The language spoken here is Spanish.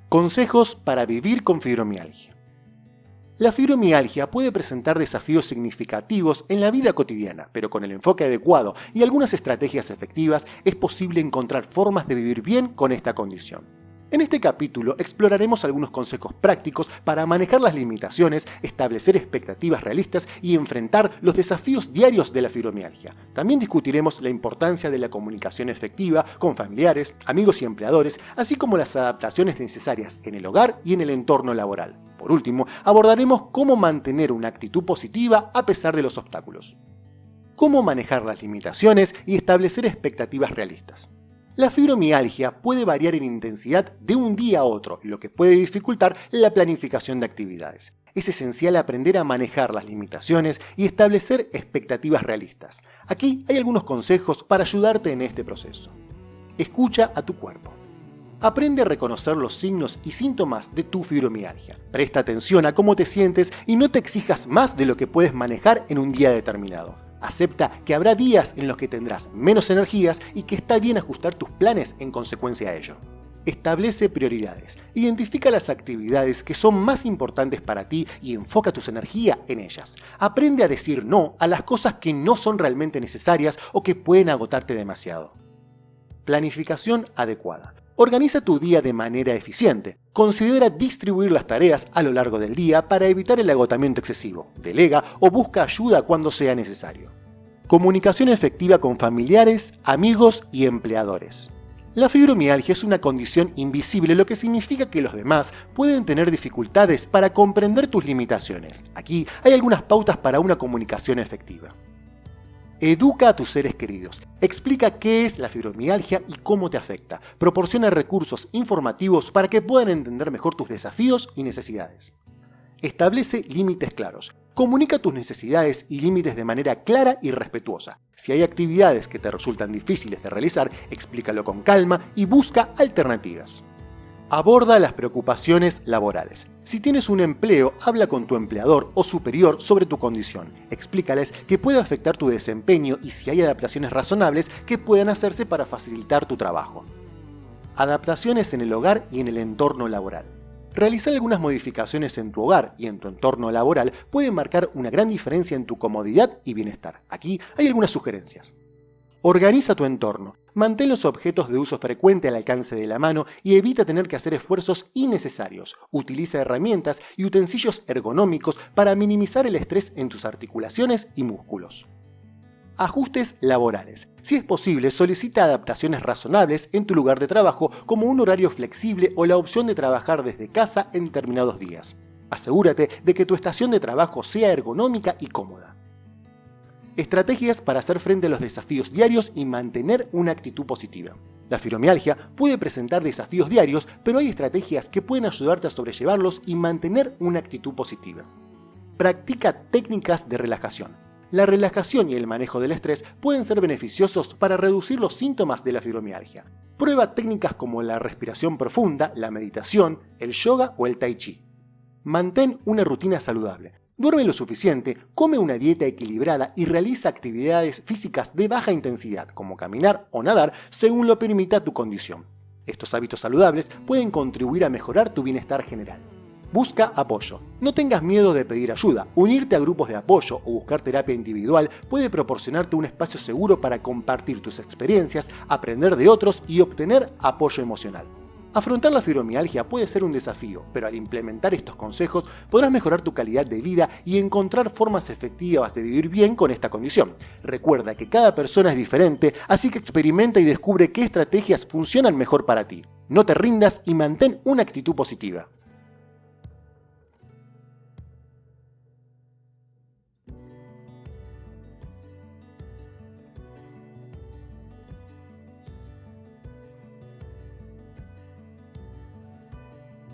Consejos para vivir con fibromialgia. La fibromialgia puede presentar desafíos significativos en la vida cotidiana, pero con el enfoque adecuado y algunas estrategias efectivas es posible encontrar formas de vivir bien con esta condición. En este capítulo exploraremos algunos consejos prácticos para manejar las limitaciones, establecer expectativas realistas y enfrentar los desafíos diarios de la fibromialgia. También discutiremos la importancia de la comunicación efectiva con familiares, amigos y empleadores, así como las adaptaciones necesarias en el hogar y en el entorno laboral. Por último, abordaremos cómo mantener una actitud positiva a pesar de los obstáculos. Cómo manejar las limitaciones y establecer expectativas realistas. La fibromialgia puede variar en intensidad de un día a otro, lo que puede dificultar la planificación de actividades. Es esencial aprender a manejar las limitaciones y establecer expectativas realistas. Aquí hay algunos consejos para ayudarte en este proceso. Escucha a tu cuerpo. Aprende a reconocer los signos y síntomas de tu fibromialgia. Presta atención a cómo te sientes y no te exijas más de lo que puedes manejar en un día determinado. Acepta que habrá días en los que tendrás menos energías y que está bien ajustar tus planes en consecuencia a ello. Establece prioridades. Identifica las actividades que son más importantes para ti y enfoca tus energías en ellas. Aprende a decir no a las cosas que no son realmente necesarias o que pueden agotarte demasiado. Planificación adecuada. Organiza tu día de manera eficiente. Considera distribuir las tareas a lo largo del día para evitar el agotamiento excesivo. Delega o busca ayuda cuando sea necesario. Comunicación efectiva con familiares, amigos y empleadores. La fibromialgia es una condición invisible, lo que significa que los demás pueden tener dificultades para comprender tus limitaciones. Aquí hay algunas pautas para una comunicación efectiva. Educa a tus seres queridos. Explica qué es la fibromialgia y cómo te afecta. Proporciona recursos informativos para que puedan entender mejor tus desafíos y necesidades. Establece límites claros. Comunica tus necesidades y límites de manera clara y respetuosa. Si hay actividades que te resultan difíciles de realizar, explícalo con calma y busca alternativas. Aborda las preocupaciones laborales. Si tienes un empleo, habla con tu empleador o superior sobre tu condición. Explícales que puede afectar tu desempeño y si hay adaptaciones razonables que puedan hacerse para facilitar tu trabajo. Adaptaciones en el hogar y en el entorno laboral. Realizar algunas modificaciones en tu hogar y en tu entorno laboral puede marcar una gran diferencia en tu comodidad y bienestar. Aquí hay algunas sugerencias. Organiza tu entorno. Mantén los objetos de uso frecuente al alcance de la mano y evita tener que hacer esfuerzos innecesarios. Utiliza herramientas y utensilios ergonómicos para minimizar el estrés en tus articulaciones y músculos. Ajustes laborales. Si es posible, solicita adaptaciones razonables en tu lugar de trabajo, como un horario flexible o la opción de trabajar desde casa en determinados días. Asegúrate de que tu estación de trabajo sea ergonómica y cómoda. Estrategias para hacer frente a los desafíos diarios y mantener una actitud positiva. La fibromialgia puede presentar desafíos diarios, pero hay estrategias que pueden ayudarte a sobrellevarlos y mantener una actitud positiva. Practica técnicas de relajación. La relajación y el manejo del estrés pueden ser beneficiosos para reducir los síntomas de la fibromialgia. Prueba técnicas como la respiración profunda, la meditación, el yoga o el tai chi. Mantén una rutina saludable. Duerme lo suficiente, come una dieta equilibrada y realiza actividades físicas de baja intensidad, como caminar o nadar, según lo permita tu condición. Estos hábitos saludables pueden contribuir a mejorar tu bienestar general. Busca apoyo. No tengas miedo de pedir ayuda. Unirte a grupos de apoyo o buscar terapia individual puede proporcionarte un espacio seguro para compartir tus experiencias, aprender de otros y obtener apoyo emocional. Afrontar la fibromialgia puede ser un desafío, pero al implementar estos consejos podrás mejorar tu calidad de vida y encontrar formas efectivas de vivir bien con esta condición. Recuerda que cada persona es diferente, así que experimenta y descubre qué estrategias funcionan mejor para ti. No te rindas y mantén una actitud positiva.